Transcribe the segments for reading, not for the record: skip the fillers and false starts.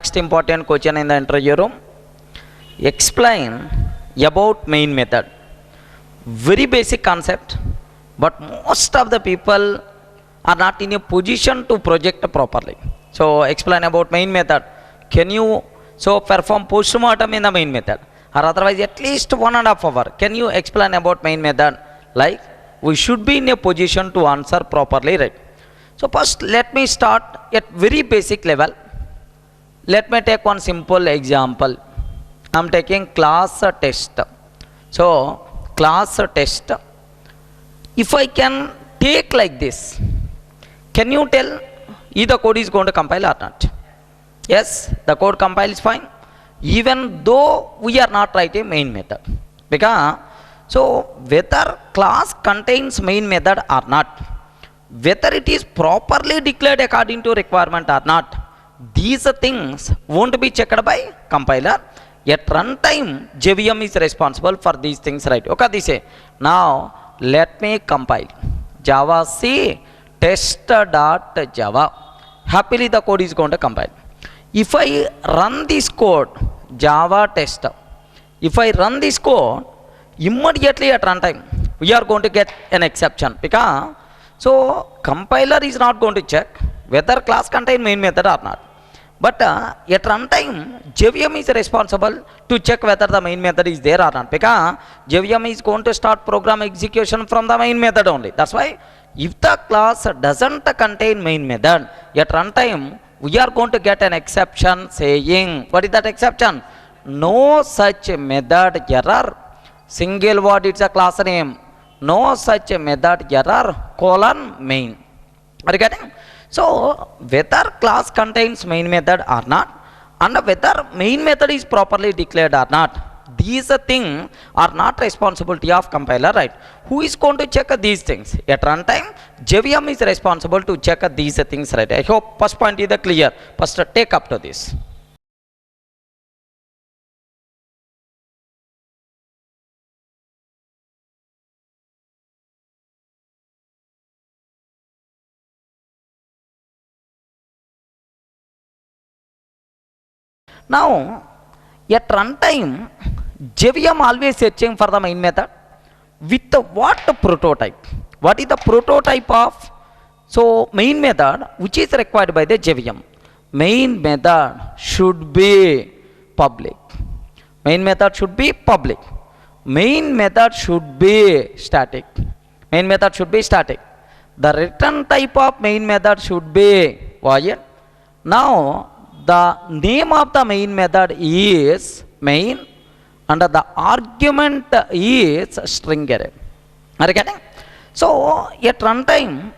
next important question in the interview room. Explain about main method. Very basic concept, but most of the people are not in a position to project properly. So explain about main method. Can you perform postmortem in the main method, or otherwise at least 1.5 hours? Can you explain about main method? Like, we should be in a position to answer properly, right? So first let me start at very basic level. Let me take one simple example. I am taking class test. So class test, if I can take like this, can you tell if the code is going to compile or not? Yes, the code compiles fine, even though we are not writing main method. Because so whether class contains main method or not, whether it is properly declared according to requirement or not, these things won't be checked by compiler. At runtime, JVM is responsible for these things, right? Okay, this say. Now let me compile Java C test.java. Happily the code is going to compile. If I run this code, Java test, if I run this code, immediately at runtime, we are going to get an exception. Because so compiler is not going to check whether class contain main method or not. But at runtime, JVM is responsible to check whether the main method is there or not. Because JVM is going to start program execution from the main method only. That's why if the class doesn't contain main method, at runtime, we are going to get an exception saying, what is that exception? No such method error, single word, it's a class name. No such method error, :main. Are you getting? So whether class contains main method or not, and whether main method is properly declared or not, these things are not responsibility of compiler, right? Who is going to check these things? At runtime, JVM is responsible to check these things, right? I hope first point is clear. First take up to this. Now, at runtime, JVM always searching for the main method with what prototype? What is the prototype of main method which is required by the JVM? Main method should be public. Main method should be public. Main method should be static. Main method should be static. The return type of main method should be void. Now, the name of the main method is main and the argument is string array. Are you getting? So at runtime,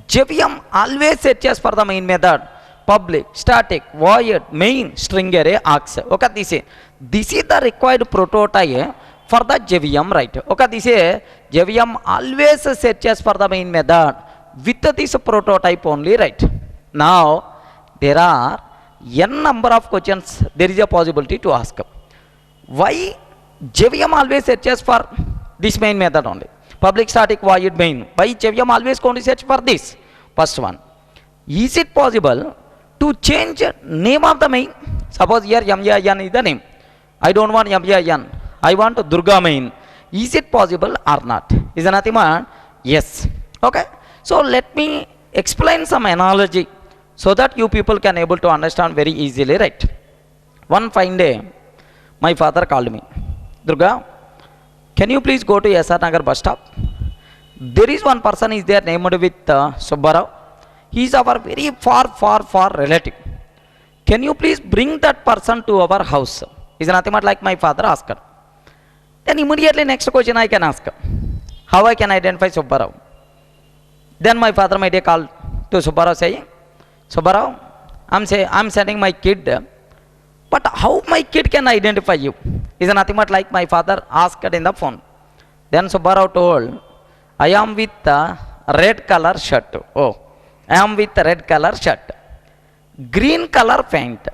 JVM always searches for the main method: public, static, void, main, string array, args. Okay, this is the required prototype for the JVM, right? Okay, this is JVM always searches for the main method with this prototype only, right? Now there are n number of questions there is a possibility to ask. Why JVM always searches for this main method only? Public, static, void, main. Why JVM always going to search for this? First one, is it possible to change name of the main? Suppose here MAIN is the name. I don't want MAIN. I want Durga main. Is it possible or not? Is there nothing more? Yes. Okay. So let me explain some analogy so that you people can able to understand very easily, right? One fine day, my father called me. Durga, can you please go to SR Nagar bus stop? There is one person is there named with Subbarao. He is our very far relative. Can you please bring that person to our house? Is nothing but like my father asked. Then immediately next question I can ask. How I can identify Subbarao? Then my father made a call to Subbarao saying, Subbarao, I'm sending my kid, but how my kid can identify you? Is nothing but like my father asked in the phone. Then Subbarao told, I am with a red color shirt. Oh, I am with a red color shirt. Green color pant,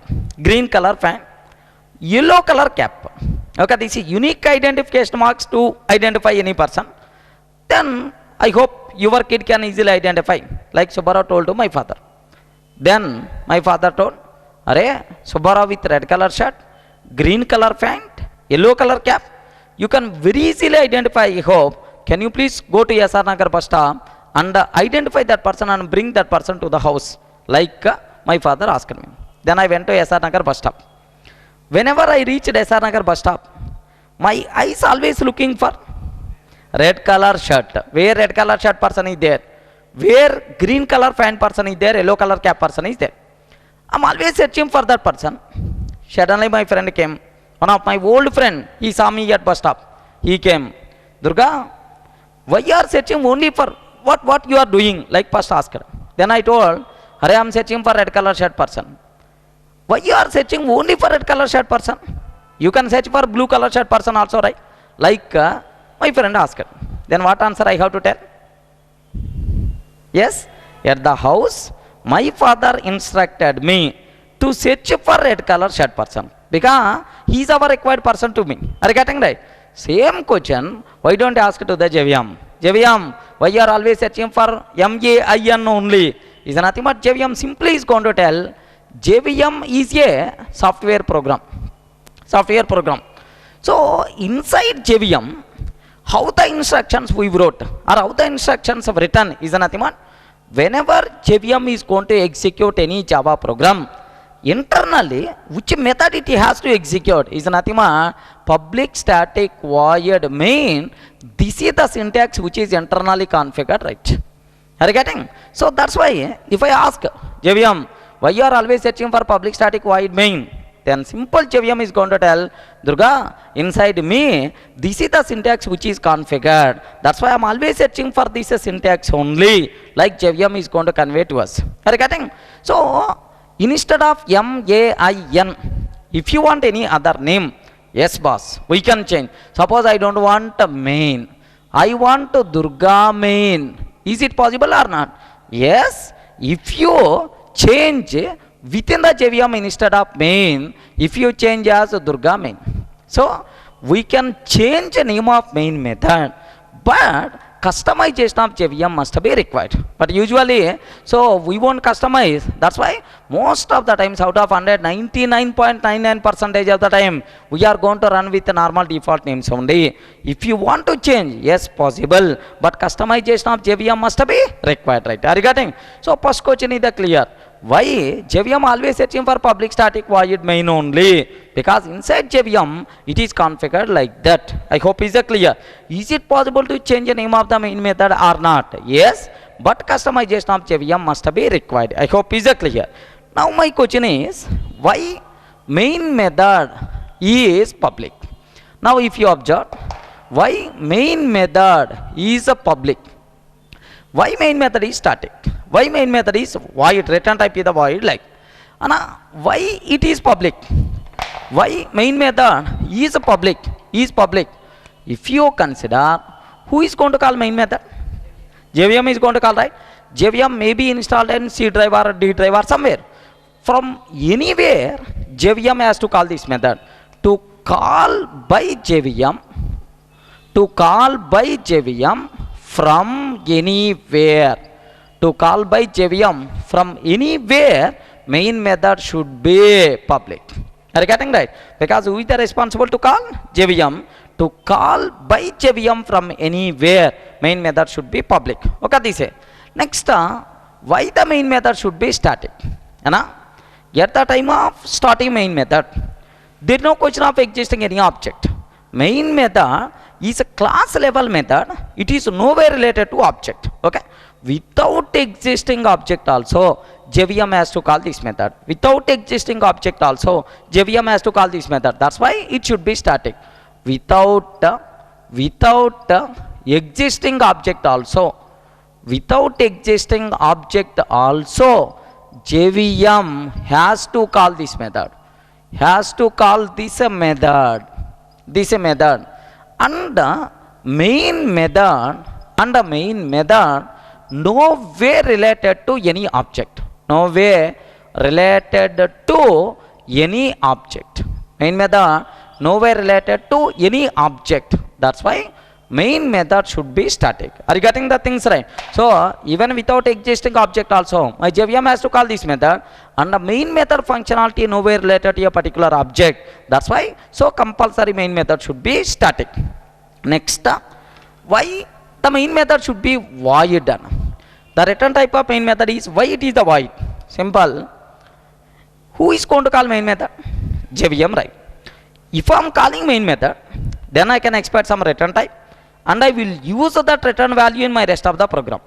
yellow color cap. Okay, this is unique identification marks to identify any person. Then I hope your kid can easily identify, like Subbarao told to my father. Then my father told, Arey, Subbarao with red color shirt, green color pant, yellow color cap. You can very easily identify, I hope. Can you please go to SR Nagar bus stop and identify that person and bring that person to the house, like my father asked me. Then I went to SR Nagar bus stop. Whenever I reached SR Nagar bus stop, my eyes always looking for red color shirt. Where red color shirt person is there? Where green color pant person is there? Yellow color cap person is there? I'm always searching for that person. Suddenly my friend came. One of my old friend, he saw me at bus stop. He came. Durga, why you are searching only for what you are doing? Like first asked. Then I told, Hare, I am searching for red color shirt person. Why you are searching only for red color shirt person? You can search for blue color shirt person also, right? Like my friend asked. Then what answer I have to tell? Yes, at the house, my father instructed me to search for red color shirt person because he is our required person to me. Are you getting right? Same question, why don't you ask to the JVM? JVM, why you are always searching for MAIN only? Is nothing but JVM simply is going to tell JVM is a software program. Software program. So inside JVM, how the instructions we wrote or how the instructions have written is nothing but whenever JVM is going to execute any Java program, internally which method it has to execute is nothing but public static void main. This is the syntax which is internally configured, right? Are you getting? So that's why if I ask JVM, why you are always searching for public static void main? Then simple JVM is going to tell, Durga, inside me, this is the syntax which is configured. That's why I am always searching for this syntax only, like JVM is going to convey to us. Are you getting? So, instead of MAIN, if you want any other name, yes boss, we can change. Suppose I don't want a main, I want a Durga main. Is it possible or not? Yes, if you change within the JVM instead of main, if you change as Durga main. So, we can change the name of main method, but customization of JVM must be required. But usually, so we won't customize. That's why most of the times out of 99.99% of the time, we are going to run with the normal default names only. If you want to change, yes, possible, but customization of JVM must be required, right? Are you getting? So, first question is clear. Why JVM always searching for public static void main only? Because inside JVM it is configured like that. I hope is clear. Is it possible to change the name of the main method or not? Yes, but customization of JVM must be required. I hope is clear. Now my question is, why main method is public? Now if you observe, why main method is public? Why main method is static? Why main method is void? Return type is the void, like. Why it is public? Why main method is public? Is public. If you consider, who is going to call main method? JVM is going to call, right? JVM may be installed in C drive or D drive or somewhere. From anywhere, JVM has to call this method. To call by JVM, from anywhere, to call by JVM from anywhere, main method should be public. Are you getting right? Because who is the responsible to call? JVM. To call by JVM from anywhere, main method should be public. Okay, this is. Next, why the main method should be static? At the time of starting main method, there is no question of existing any object. Main method is a class level method. It is nowhere related to object. Okay. Without existing object also, JVM has to call this method. Without existing object also, JVM has to call this method. That's why it should be static. Without existing object also, JVM has to call this method. Has to call this method. And the main method nowhere related to any object. Nowhere related to any object. Main method nowhere related to any object. That's why main method should be static. Are you getting the things right? So even without existing object also, my JVM has to call this method, and the main method functionality nowhere related to a particular object. That's why, so compulsory main method should be static. Next, why the main method should be void? The return type of main method is, why it is the void? Simple. Who is going to call main method? JVM, right? If I am calling main method, then I can expect some return type, and I will use that return value in my rest of the program.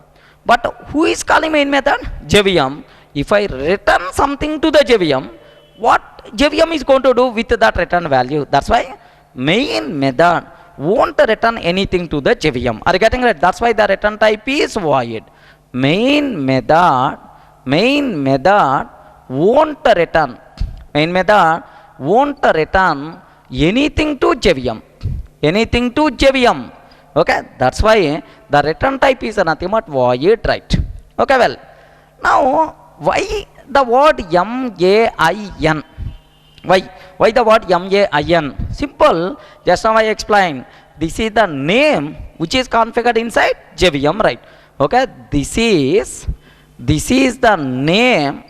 But who is calling main method? JVM. If I return something to the JVM, what JVM is going to do with that return value? That's why main method won't return anything to the JVM. Are you getting right? That's why the return type is void. Main method won't return. Main method won't return anything to JVM. Anything to JVM. Okay, that's why the return type is nothing but void, right? Okay, well, now why the word MAIN? Why the word MAIN? Simple, just now I explained. This is the name which is configured inside JVM, right? Okay, this is the name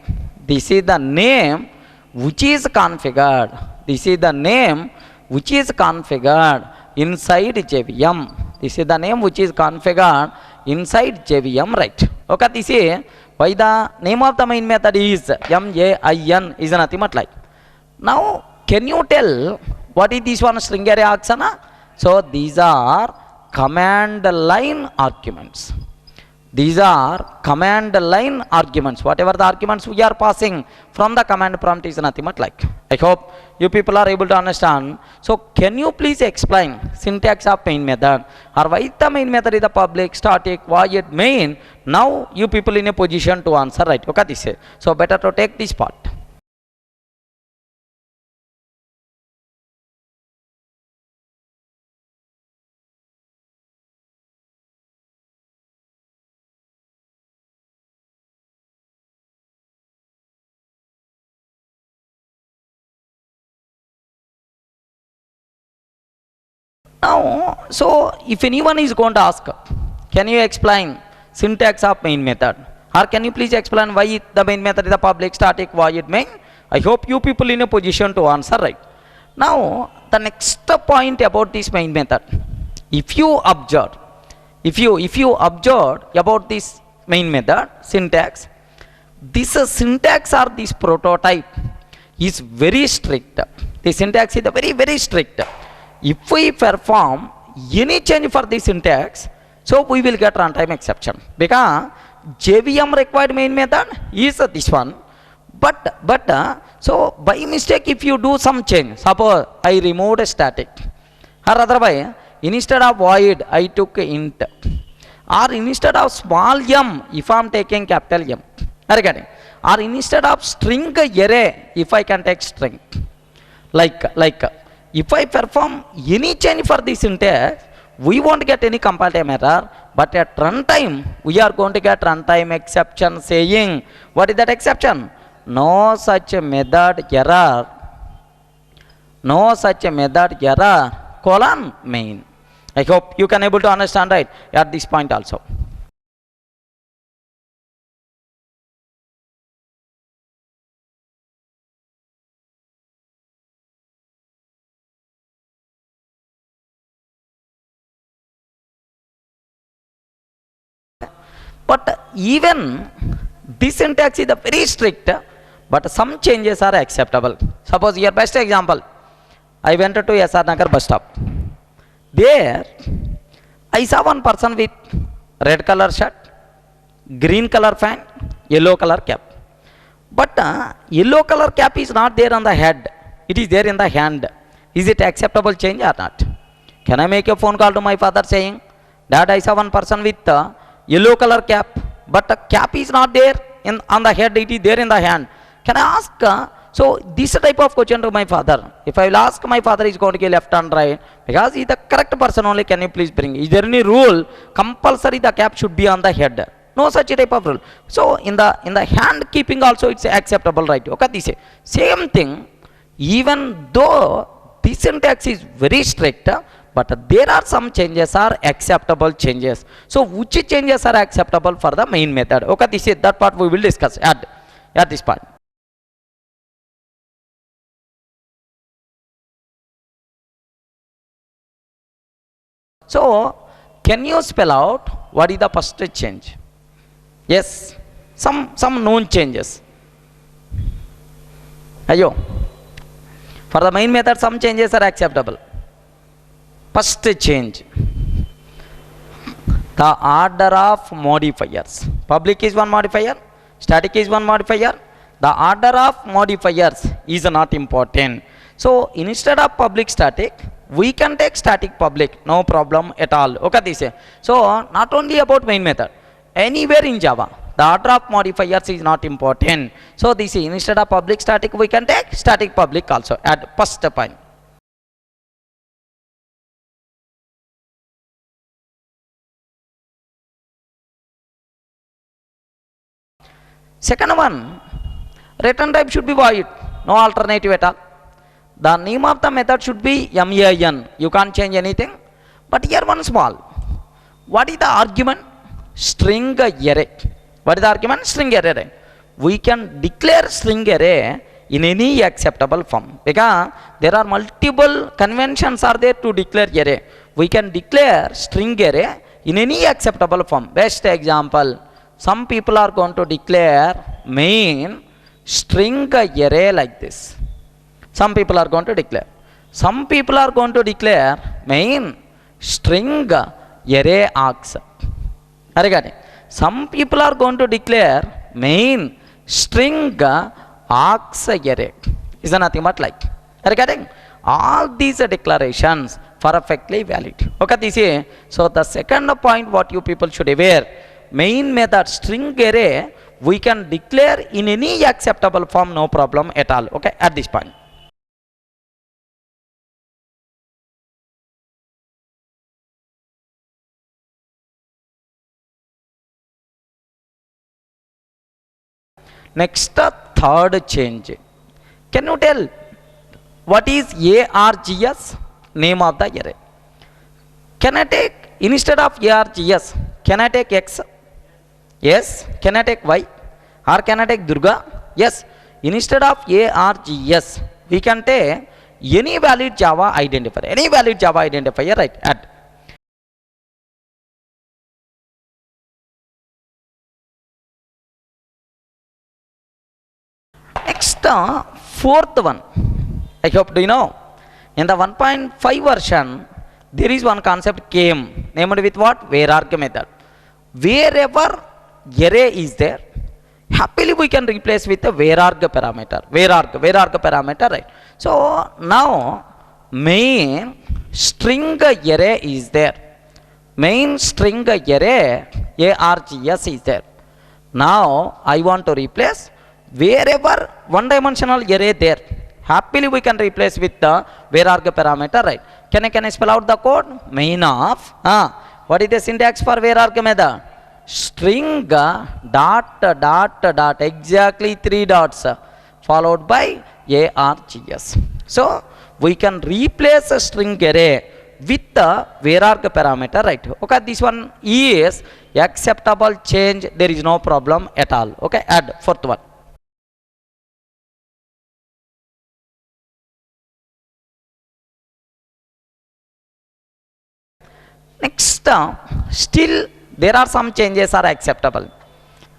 which is configured. This is the name which is configured inside JVM. This is the name which is configured inside JVM, right? Okay, this is why the name of the main method is MAIN is nothing but like. Now, can you tell what is this one string array args? So these are command line arguments. These are command line arguments. Whatever the arguments we are passing from the command prompt is nothing but like. I hope you people are able to understand. So can you please explain syntax of main method, or why the main method is the public, static, void, main? Now you people in a position to answer, right? Okay, this is. So better to take this part. Now, so if anyone is going to ask, can you explain syntax of main method, or can you please explain why the main method is the public, static, void, main? I hope you people in a position to answer, right? Now, the next point about this main method, if you observe about this main method syntax, this syntax or this prototype is very strict. The syntax is very strict. If we perform any change for the syntax, so we will get runtime exception, because JVM required main method is this one. But so by mistake if you do some change, suppose I removed a static, or otherwise instead of void I took int, or instead of small m if I am taking capital M, are you getting? Or instead of string array if I can take string, like if I perform any change for the syntax, we won't get any compile time error, but at runtime we are going to get runtime exception saying, what is that exception? No such method error, colon main. I hope you can able to understand, right, at this point also. But even this syntax is very strict, but some changes are acceptable. Suppose your best example, I went to SR Nagar bus stop. There I saw one person with red color shirt, green color pant, yellow color cap. But yellow color cap is not there on the head, it is there in the hand. Is it acceptable change or not? Can I make a phone call to my father saying, Dad, I saw one person with yellow color cap, but the cap is not there on the head, it is there in the hand. Can I ask? So this type of question to my father. If I will ask my father, is going to get left and right, because he is the correct person only. Can you please bring? Is there any rule compulsory the cap should be on the head? No such type of rule. So in the hand keeping also it's acceptable, right? Okay, this same thing. Even though this syntax is very strict, but there are some changes are acceptable changes. So which changes are acceptable for the main method? Okay, this is that part we will discuss at this part. So can you spell out what is the first change? Yes, some known changes. Ayo, for the main method some changes are acceptable. First change, the order of modifiers. Public is one modifier, static is one modifier. The order of modifiers is not important. So instead of public static, we can take static public, no problem at all. Okay, this is. So not only about main method, anywhere in Java, the order of modifiers is not important. So this is instead of public static, we can take static public also at first point. Second one, return type should be void, no alternative at all. The name of the method should be MAN. You can't change anything. But here one small. What is the argument? String array. What is the argument? String array. We can declare string array in any acceptable form. Because there are multiple conventions are there to declare array. We can declare string array in any acceptable form. Best example, some people are going to declare main string array like this. Some people are going to declare. Some people are going to declare main string array args. Some people are going to declare main string args array. Is there nothing but like? All these declarations perfectly valid. Okay, this is. So the second point what you people should aware, main method string array we can declare in any acceptable form, no problem at all. Okay, at this point. Next, third change. Can you tell what is args? Name of the array. Can I take instead of args? Can I take x? Yes. Can I take y? Or can I take Durga? Yes. Instead of args, we can take any valid Java identifier. Any valid Java identifier, right? Add. Next, fourth one. I hope do you know. In the 1.5 version, there is one concept came, named with what? Var-arg method. Wherever array is there, happily we can replace with the Var-arg parameter. Var-arg parameter, right? So now main string array is there. Main string array args is there. Now I want to replace wherever one dimensional array there, happily we can replace with the Var-arg parameter, right? Can I spell out the code? Main of what is the syntax for Var-arg method? String dot exactly 3 dots followed by args. So we can replace a string array with the Var-arg parameter, right? Okay, this one is acceptable change. There is no problem at all. Okay, add fourth one. Next, still there are some changes are acceptable.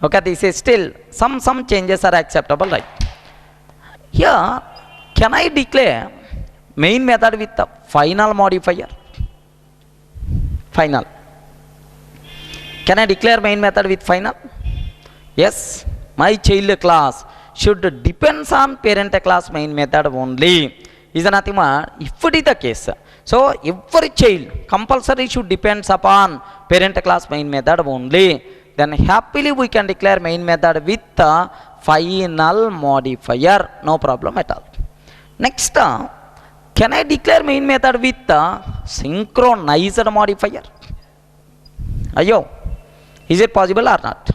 Okay, this is still some changes are acceptable, right? Here, can I declare main method with the final modifier? Final. Can I declare main method with final? Yes, my child class should depends on parent class main method only. Is nothing more if it is the case. So every child compulsory should depends upon parent class main method only. Then happily we can declare main method with the final modifier, no problem at all. Next, can I declare main method with the synchronized modifier? Ayo, is it possible or not?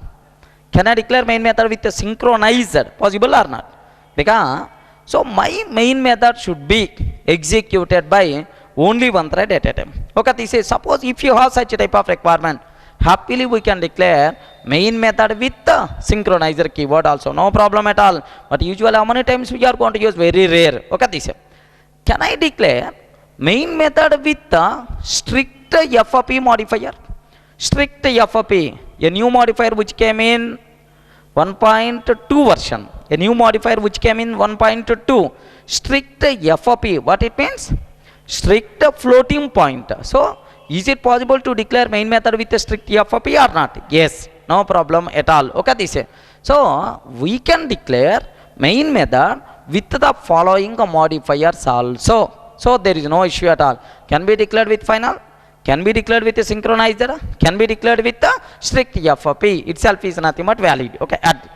Can I declare main method with the synchronized? Possible or not? Because so my main method should be executed by only one thread at a time. Okay, this is suppose if you have such a type of requirement, happily we can declare main method with the synchronizer keyword also, no problem at all. But usually how many times we are going to use? Very rare. Okay, this is. Can I declare main method with the strict FAP modifier? Strict FAP, a new modifier which came in 1.2 version, a new modifier which came in 1.2, strict FAP. What it means? Strict floating point. So is it possible to declare main method with a strict FAP or not? Yes, no problem at all. Okay, this is. So we can declare main method with the following modifiers also. So there is no issue at all. Can be declared with final, can be declared with a synchronizer, can be declared with the strict FAP. Itself is nothing but valid. Okay, add.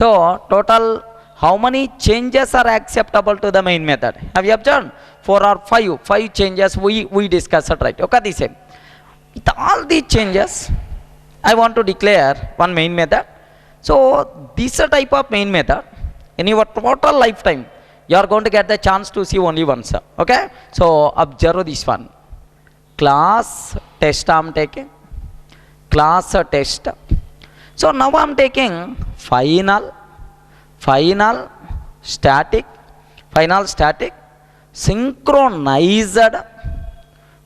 So total how many changes are acceptable to the main method? Have you observed? 4 or 5? 5 changes we discussed, right? Okay, the same. With all these changes, I want to declare one main method. So this type of main method, in your total lifetime, you are going to get the chance to see only once. Okay? So observe this one. Class test I am taking. Class test. So now I am taking final static, synchronized,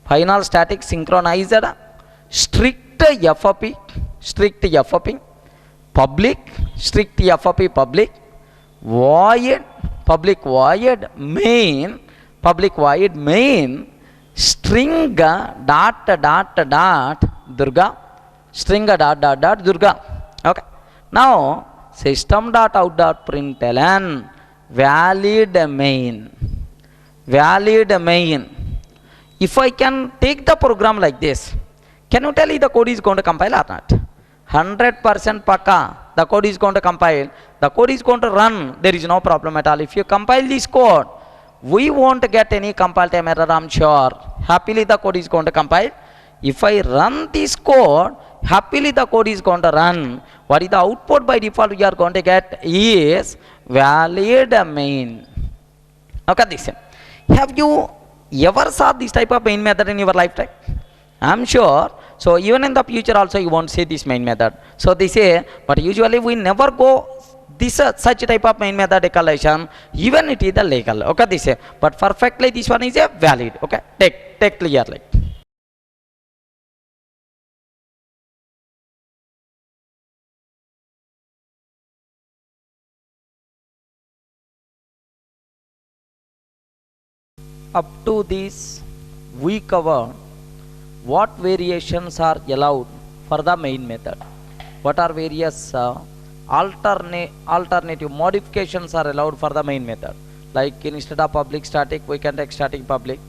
final static synchronized, strict FAP, public, strict FAP public, void, public void main, string dot durga, string dot durga. Okay. Now system.out.println valid main. If I can take the program like this, can you tell me the code is going to compile or not? 100% pakka, the code is going to compile, the code is going to run, there is no problem at all. If you compile this code, we won't get any compile time error, I'm sure. Happily the code is going to compile. If I run this code, happily the code is going to run. What is the output by default we are going to get is valid main. Okay, this. Have you ever saw this type of main method in your lifetime? I'm sure. So even in the future also you won't see this main method. So they say, but usually we never go this such type of main method declaration, even it is the legal. Okay, this is. But perfectly this one is a valid. Okay, take clearly. Up to this, we cover what variations are allowed for the main method. What are various alternative modifications are allowed for the main method. Like instead of public static, we can take static public.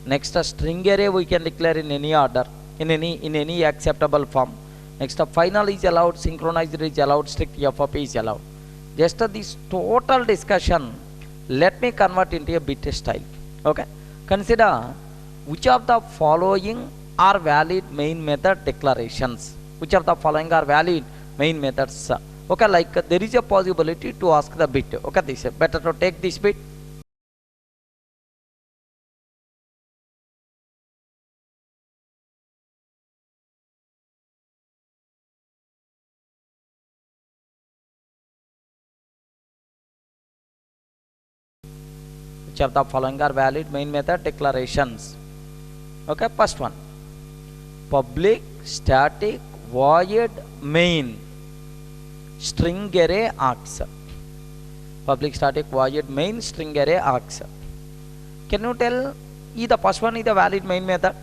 Next, a string array we can declare in any order, in any acceptable form. Next, a final is allowed, synchronizer is allowed, strict FAP is allowed. Just this total discussion, let me convert into a bit style. Okay, consider which of the following are valid main method declarations. Which of the following are valid main methods? Okay, like there is a possibility to ask the bit. Okay, this is better to take this bit. Which of the following are valid main method declarations? Okay, first one, public static void main string array args. Public static void main string array args. Can you tell is the first one is the valid main method?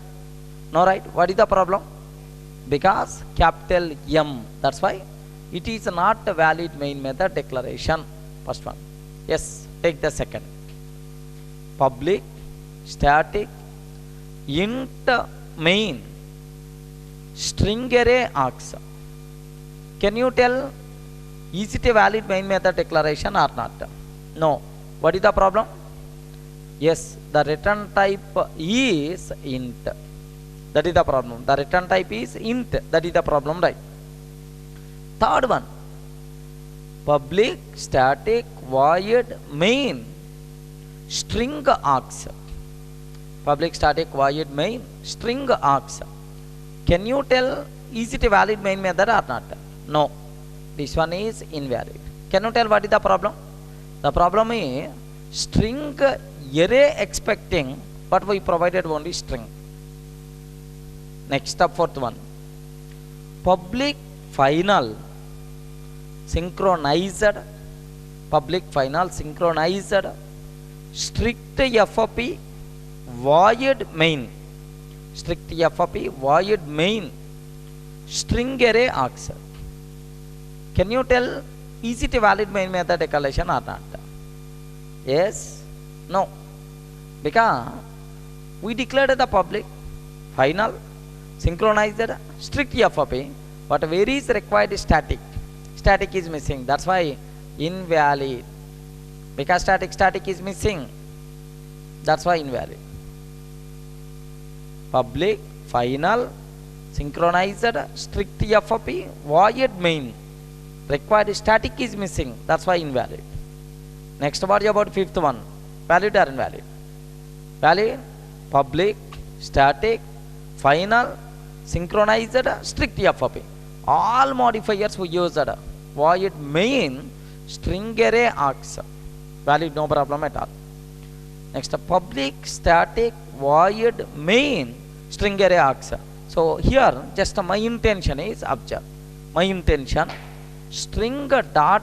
No, right? What is the problem? Because capital M, that's why it is not a valid main method declaration. First one. Yes, take the second. Public static int main string array args. Can you tell is it a valid main method declaration or not? No. What is the problem? Yes, the return type is int. That is the problem. The return type is int. That is the problem, right? Third one, public static void main string args. Public static void main string args. Can you tell, is it a valid main method or not? No, this one is invalid. Can you tell what is the problem? The problem is string array expecting, but we provided only string. Next up, fourth one, public final synchronized, public final synchronized strict FOP void main, strict FOP void main string array args. Can you tell, is it a valid main method declaration or not? Yes, no, because we declared the public final synchronized strict FOP, but where is required static? Static is missing, that's why invalid. Because static is missing, that's why invalid. Public final synchronized strict FOP void main required static is missing, that's why invalid. Next, what about fifth one, valid or invalid? Valid, public static final synchronized strict FOP. All modifiers we used void main string array args, valid, no problem at all. Next, public static void main string array args. So here just my intention is, observe my intention, string dot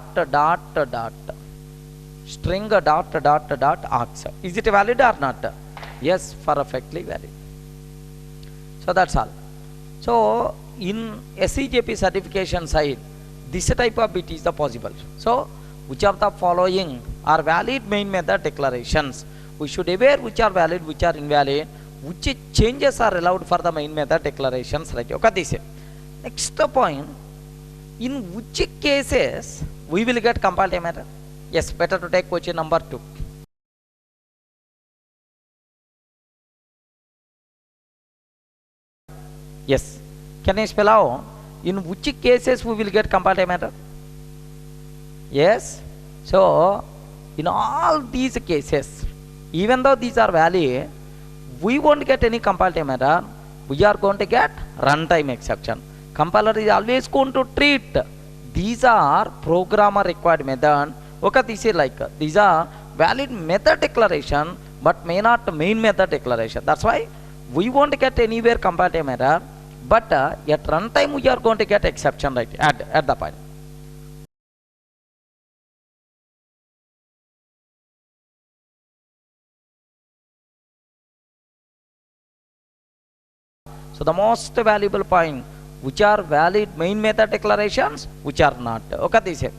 string dot args. Is it valid or not? Yes, perfectly valid. So that's all. So in SEJP certification side, this type of bit is the possible. So which of the following are valid main method declarations? We should aware which are valid, which are invalid, which changes are allowed for the main method declarations. Right? Okay, this. Next point, in which cases we will get compiled matter? Yes, better to take question number 2. Yes, can you spell out in which cases we will get compiled matter? Yes, so in all these cases, even though these are valid, we won't get any compiled matter, we are going to get runtime exception. Compiler is always going to treat these are programmer required method. Okay, this is like these are valid method declaration but may not main method declaration. That's why we won't get anywhere compiled matter, but at runtime we are going to get exception, right, at the point. So the most valuable point, which are valid main method declarations, which are not. Okay, this is